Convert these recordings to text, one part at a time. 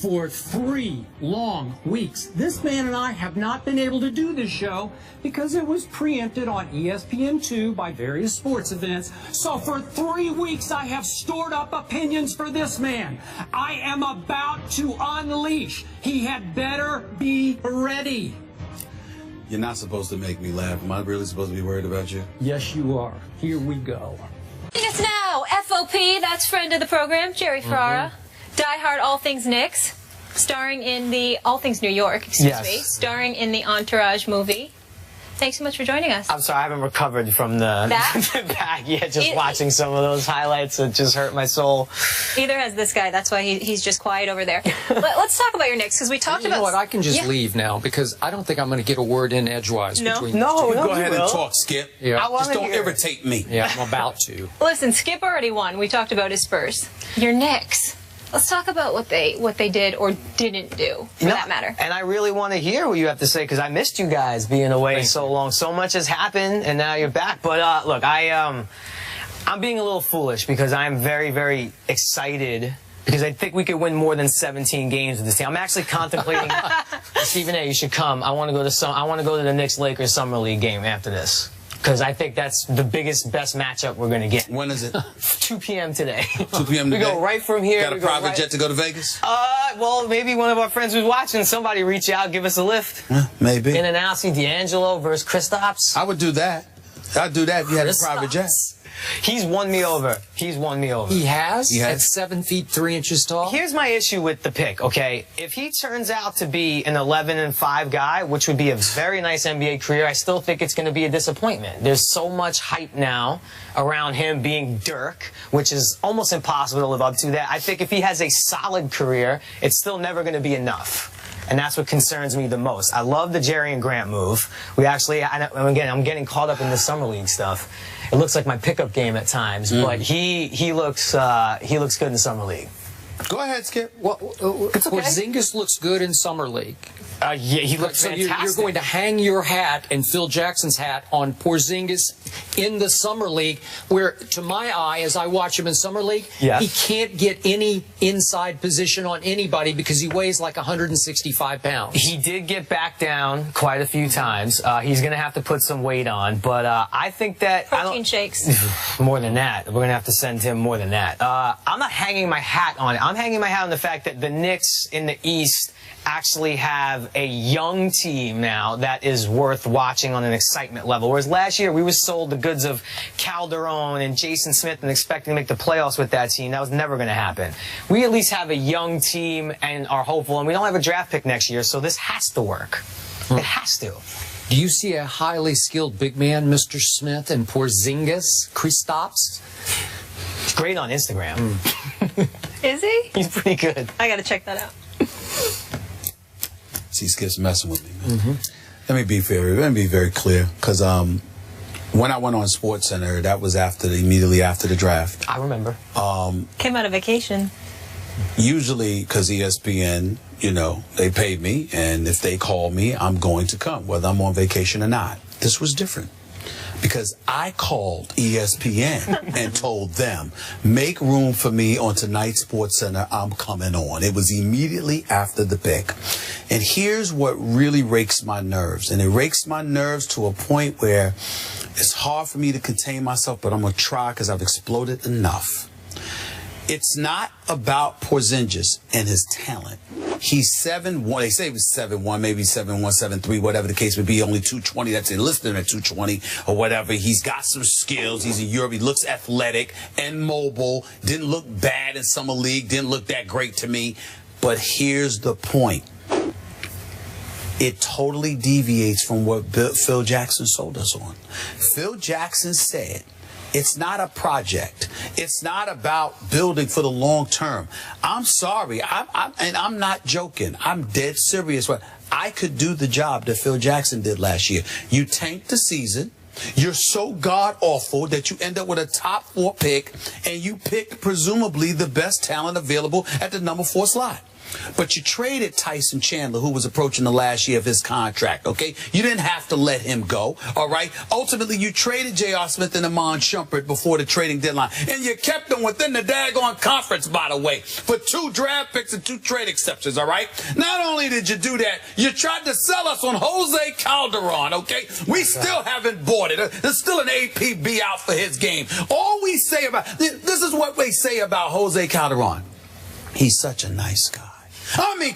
For 3 long weeks, this man and I have not been able to do this show because it was preempted on ESPN2 by various sports events. So for 3 weeks, I have stored up opinions for this man. I am about to unleash. He had better be ready. You're not supposed to make me laugh. Am I really supposed to be worried about you? Yes, you are. Here we go. It's now FOP, that's friend of the program, Jerry Ferrara. Die-hard All Things Knicks, starring in the All Things New York, excuse me, starring in the Entourage movie. Thanks so much for joining us. I'm sorry, I haven't recovered from the back yet. Just watching some of those highlights, it just hurt my soul. Either has this guy. That's why he's just quiet over there. Let's talk about your Knicks, because we talked about... You know what, I can just leave now, because I don't think I'm going to get a word in edgewise between No, Go ahead and talk, Skip. Yeah. Just don't irritate me. Yeah, I'm about to. Listen, Skip already won. We talked about his Spurs. Your Knicks. Let's talk about what they did or didn't do, for that matter. And I really want to hear what you have to say, because I missed you guys being away so long. So much has happened, and now you're back. But look, I'm being a little foolish because I'm very, very excited because I think we could win more than 17 games with this team. I'm actually contemplating. Stephen A., you should come. I want to go to the Knicks-Lakers Summer League game after this. Because I think that's the biggest, best matchup we're going to get. When is it? 2 p.m. today. 2 p.m. today? We go right from here. Got a private jet to go to Vegas? Well, maybe one of our friends who's watching, somebody reach out, give us a lift. Maybe. In and out, see D'Angelo versus Kristaps. I would do that. I'd do that if you had a private jet. He's won me over. He's won me over. He has? He has. At 7 feet 3 inches tall? Here's my issue with the pick, okay? If he turns out to be an 11-5 guy, which would be a very nice NBA career, I still think it's going to be a disappointment. There's so much hype now around him being Dirk, which is almost impossible to live up to that. I think if he has a solid career, it's still never going to be enough. And that's what concerns me the most. I love the Jerry and Grant move. We actually, again, I'm getting caught up in the summer league stuff. It looks like my pickup game at times, but he looks good in the summer league. Go ahead, Skip. Well, Porzingis looks good in summer league. Yeah, he looks fantastic. You're going to hang your hat and Phil Jackson's hat on Porzingis in the summer league, where, to my eye, as I watch him in summer league, he can't get any inside position on anybody because he weighs like 165 pounds. He did get back down quite a few times. He's going to have to put some weight on, but I think that protein shakes. More than that, we're going to have to send him more than that. I'm not hanging my hat on it. I'm hanging my hat on the fact that the Knicks in the East actually have a young team now that is worth watching on an excitement level. Whereas last year we were sold the goods of Calderon and Jason Smith and expecting to make the playoffs with that team. That was never going to happen. We at least have a young team and are hopeful, and we don't have a draft pick next year, so this has to work. It has to. Do you see a highly skilled big man, Mr. Smith, and Porzingis, Kristaps? He's great on Instagram. Is he? He's pretty good. I got to check that out. See, Skip's messing with me, man. Let me be very clear, because when I went on SportsCenter, that was immediately after the draft. I remember. Came out of vacation. Usually, because ESPN, you know, they paid me, and if they call me, I'm going to come, whether I'm on vacation or not. This was different, because I called ESPN and told them, make room for me on tonight's SportsCenter, I'm coming on. It was immediately after the pick. And here's what really rakes my nerves. And it rakes my nerves to a point where it's hard for me to contain myself, but I'm going to try because I've exploded enough. It's not about Porzingis and his talent. He's 7'1". They say he was 7'1", maybe 7'1", 7'3", whatever the case may be. Only 220. That's enlisted at 220 or whatever. He's got some skills. He's in Europe. He looks athletic and mobile. Didn't look bad in summer league. Didn't look that great to me. But here's the point. It totally deviates from what Phil Jackson sold us on. Phil Jackson said, it's not a project. It's not about building for the long term. I'm sorry, and I'm not joking. I'm dead serious. I could do the job that Phil Jackson did last year. You tanked the season. You're so god-awful that you end up with a top 4 pick, and you pick presumably the best talent available at the number 4 slot. But you traded Tyson Chandler, who was approaching the last year of his contract, okay? You didn't have to let him go, all right? Ultimately, you traded J.R. Smith and Amon Shumpert before the trading deadline. And you kept them within the daggone conference, by the way, for 2 draft picks and 2 trade exceptions, all right? Not only did you do that, you tried to sell us on Jose Calderon, okay? We still haven't bought it. There's still an APB out for his game. All we say about, this is what we say about Jose Calderon. He's such a nice guy. I mean,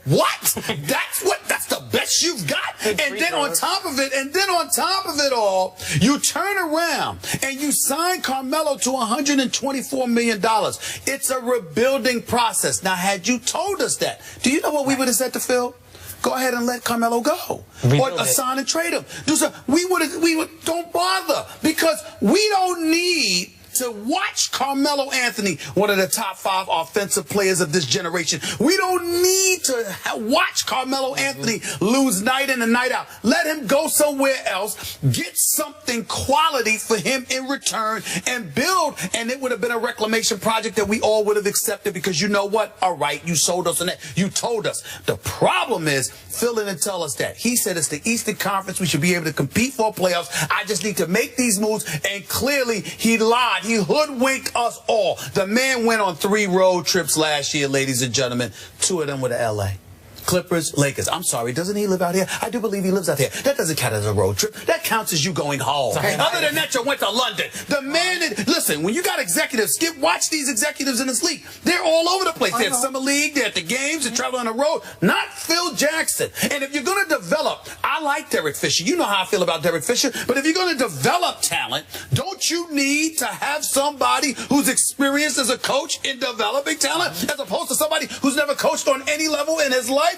what? That's the best you've got? And then on top of it all, you turn around and you sign Carmelo to $124 million. It's a rebuilding process. Now, had you told us that, do you know what we would have said to Phil? Go ahead and let Carmelo go. Or sign and trade him. Don't bother, because we don't need to watch Carmelo Anthony, one of the top 5 offensive players of this generation. We don't need to watch Carmelo Anthony lose night in and night out. Let him go somewhere else, get something quality for him in return, and build. And it would have been a reclamation project that we all would have accepted, because you know what? All right, you sold us on that. You told us. The problem is, Phil didn't tell us that. He said it's the Eastern Conference. We should be able to compete for playoffs. I just need to make these moves. And clearly, he lied. He hoodwinked us all. The man went on 3 road trips last year, ladies and gentlemen. 2 of them were to L.A. Clippers, Lakers. I'm sorry, doesn't he live out here? I do believe he lives out here. That doesn't count as a road trip. That counts as you going home. Other than that, you went to London. The man, listen, when you got executives, watch these executives in this league. They're all over the place. They're at Summer League, they're at the games, they travel on the road. Not Phil Jackson. And if you're going to develop, I like Derek Fisher. You know how I feel about Derek Fisher. But if you're going to develop talent, don't you need to have somebody who's experienced as a coach in developing talent, as opposed to somebody who's never coached on any level in his life?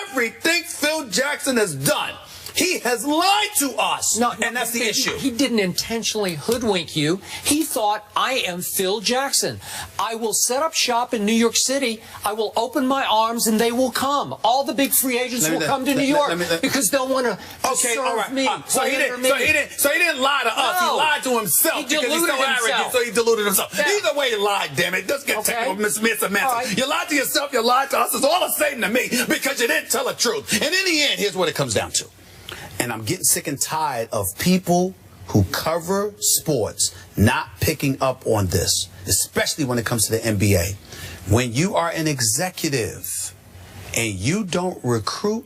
Everything Phil Jackson has done, he has lied to us, and that's the issue. He didn't intentionally hoodwink you. He thought, I am Phil Jackson. I will set up shop in New York City. I will open my arms, and they will come. All the big free agents will come to New York because they'll want to serve me. So he didn't lie to us. He lied to himself because he's so arrogant, so he deluded himself. Yeah. Either way, he lied, damn it. Let's get technical, Miss Samantha. Right. You lied to yourself, you lied to us. It's all the same to me because you didn't tell the truth. And in the end, here's what it comes down to. And I'm getting sick and tired of people who cover sports not picking up on this, especially when it comes to the NBA. When you are an executive and you don't recruit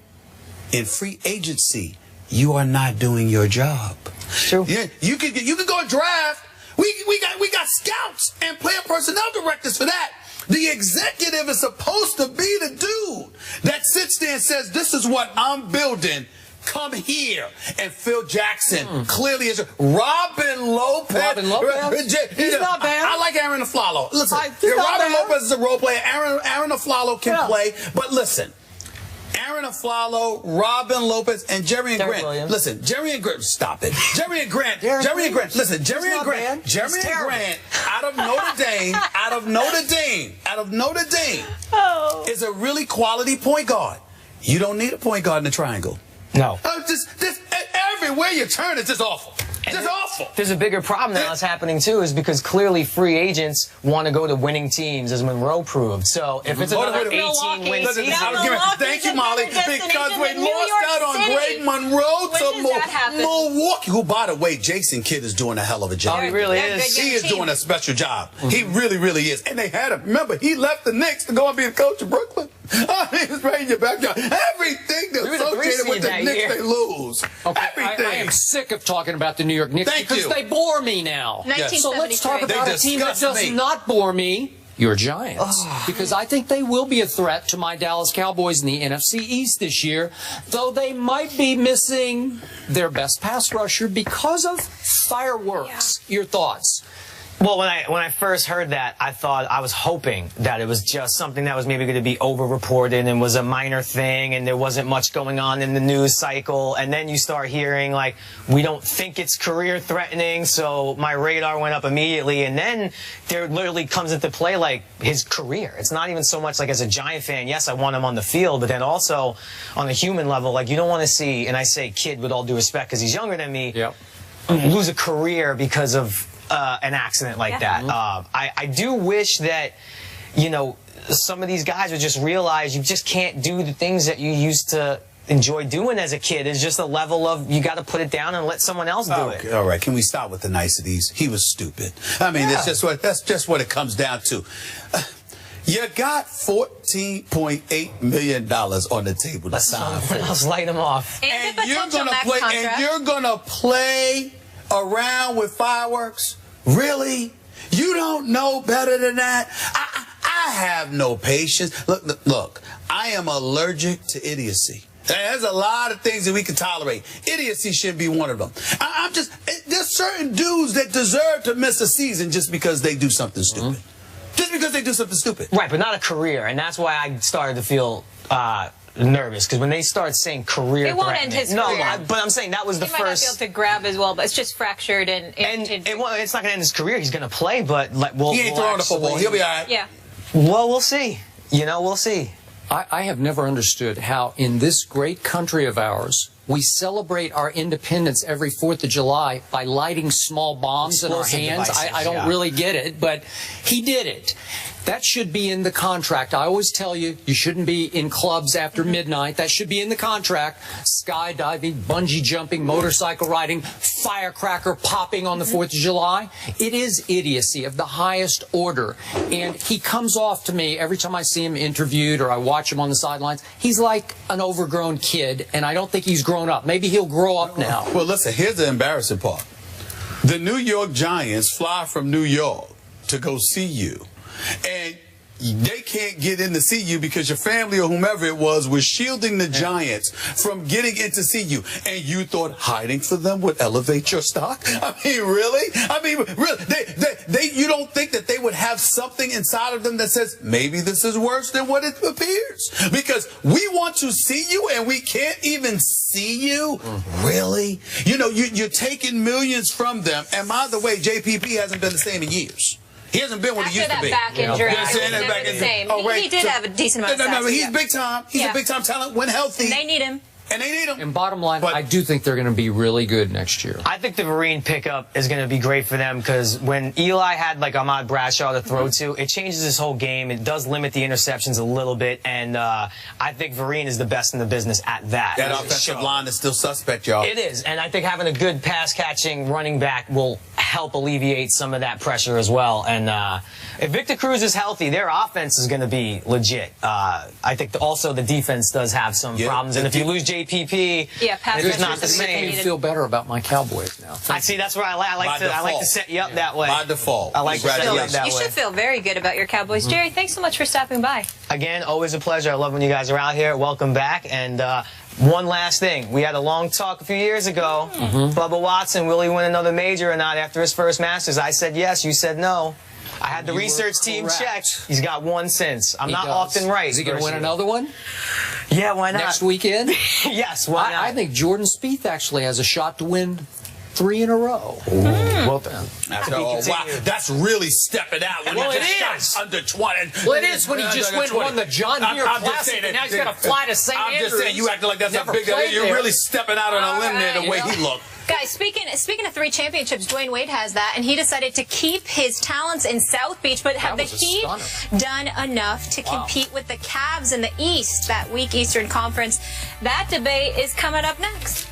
in free agency, you are not doing your job. True. Yeah, you can go draft. We got scouts and player personnel directors for that. The executive is supposed to be the dude that sits there and says, this is what I'm building. Come here. And Phil Jackson clearly is. Robin Lopez. He's not bad. I like Aaron Aflalo. Listen, Robin Lopez is a role player. Aaron Aflalo can play. But listen, Aaron Aflalo, Robin Lopez, and Jerry and Grant. Williams. Listen, Jerry and Grant. Stop it. Jerry and Grant. Listen, Jerry and Grant. Jerry and Grant out of Notre Dame, is a really quality point guard. You don't need a point guard in the triangle. No. Everywhere you turn, it's just awful. Just awful. There's a bigger problem that's happening, too, is because clearly free agents want to go to winning teams, as Monroe proved. So if it's another 18-win season... Thank you, Molly, because we lost out on Greg Monroe to Milwaukee, who, by the way, Jason Kidd is doing a hell of a job. Oh, he really is. He is doing a special job. He really, really is. And they had him. Remember, he left the Knicks to go and be a coach of Brooklyn. He's right in your backyard. Everything that's associated with the Knicks, they lose. Okay, Everything. I am sick of talking about the New York Knicks because they bore me now. So let's talk about a team that does not bore me. Your Giants. Because I think they will be a threat to my Dallas Cowboys in the NFC East this year, though they might be missing their best pass rusher because of fireworks. Your thoughts? Well, when I first heard that, I was hoping that it was just something that was maybe going to be over-reported and was a minor thing and there wasn't much going on in the news cycle. And then you start hearing, like, we don't think it's career-threatening, so my radar went up immediately. And then there literally comes into play, like, his career. It's not even so much like as a Giant fan, yes, I want him on the field, but then also on a human level, like, you don't want to see, and I say kid with all due respect because he's younger than me, lose a career because of an accident like that. I do wish that you know, some of these guys would just realize you just can't do the things that you used to enjoy doing as a kid. It's just a level of you got to put it down and let someone else do it. All right, can we start with the niceties? He was stupid. I mean, that's just what it comes down to. You got $14.8 million on the table to sign for. Let's light him off. And you're gonna play around with fireworks? Really? You don't know better than that? I have no patience. Look, I am allergic to idiocy. There's a lot of things that we can tolerate. Idiocy shouldn't be one of them. There's certain dudes that deserve to miss a season just because they do something stupid. Just because they do something stupid. Right, but not a career. And that's why I started to feel nervous. Because when they start saying career it won't end his career. No, but I'm saying that was the first. He might not be able to grab as well, but it's just fractured. And it's not going to end his career. He's going to play, but he ain't throwing the football. He'll be all right. Yeah. Well, we'll see. You know, we'll see. I have never understood how in this great country of ours, we celebrate our independence every 4th of July by lighting small bombs in our hands. I don't really get it, but he did it. That should be in the contract. I always tell you, you shouldn't be in clubs after midnight. That should be in the contract. Skydiving, bungee jumping, motorcycle riding, firecracker popping on the 4th of July. It is idiocy of the highest order. And he comes off to me every time I see him interviewed or I watch him on the sidelines. He's like an overgrown kid, and I don't think he's grown up. Maybe he'll grow up now. Well, listen, here's the embarrassing part. The New York Giants fly from New York to go see you. And they can't get in to see you because your family or whomever it was shielding the Giants from getting in to see you. And you thought hiding for them would elevate your stock? I mean, really? I mean, really? You don't think that they would have something inside of them that says, maybe this is worse than what it appears? Because we want to see you and we can't even see you? Really? You know, you're taking millions from them. And by the way, JPP hasn't been the same in years. He hasn't been what he used to be. After that back injury, he was never the same. Oh, right. He did have a decent amount of sacks. No, he's big time. He's a big time talent when healthy. And they need him. And bottom line, I do think they're going to be really good next year. I think the Vereen pickup is going to be great for them because when Eli had like Ahmad Bradshaw to throw to, it changes his whole game. It does limit the interceptions a little bit, and I think Vereen is the best in the business at that. That offensive line is still suspect, y'all. It is, and I think having a good pass-catching running back will help alleviate some of that pressure as well. And if Victor Cruz is healthy, their offense is going to be legit. I think also the defense does have some problems, and if you lose JPP, it's not the same. I feel better about my Cowboys now. I see. That's where I like to set you up that way. By default. I like to set you up that way. You should feel very good about your Cowboys. Jerry, thanks so much for stopping by. Again, always a pleasure. I love when you guys are out here. Welcome back. And one last thing. We had a long talk a few years ago. Bubba Watson, will he win another major or not after his first Masters? I said yes. You said no. I had the research team check. He's got one since. I'm not often right. Is he going to win another one? Yeah, why not? Next weekend? Yes, why not? I think Jordan Spieth actually has a shot to win 3 in a row. Well, that's really stepping out. When well, it is. Under 20. Well, it is when he just won the John Deere Classic, and now he's got to fly to St. Andrews. I'm just saying, you acting like that's a big deal. You're really stepping out on a limb there the way he looked. Guys, speaking of 3 championships, Dwayne Wade has that, and he decided to keep his talents in South Beach. But have the Heat done enough to compete with the Cavs in the East, that weak Eastern Conference? That debate is coming up next.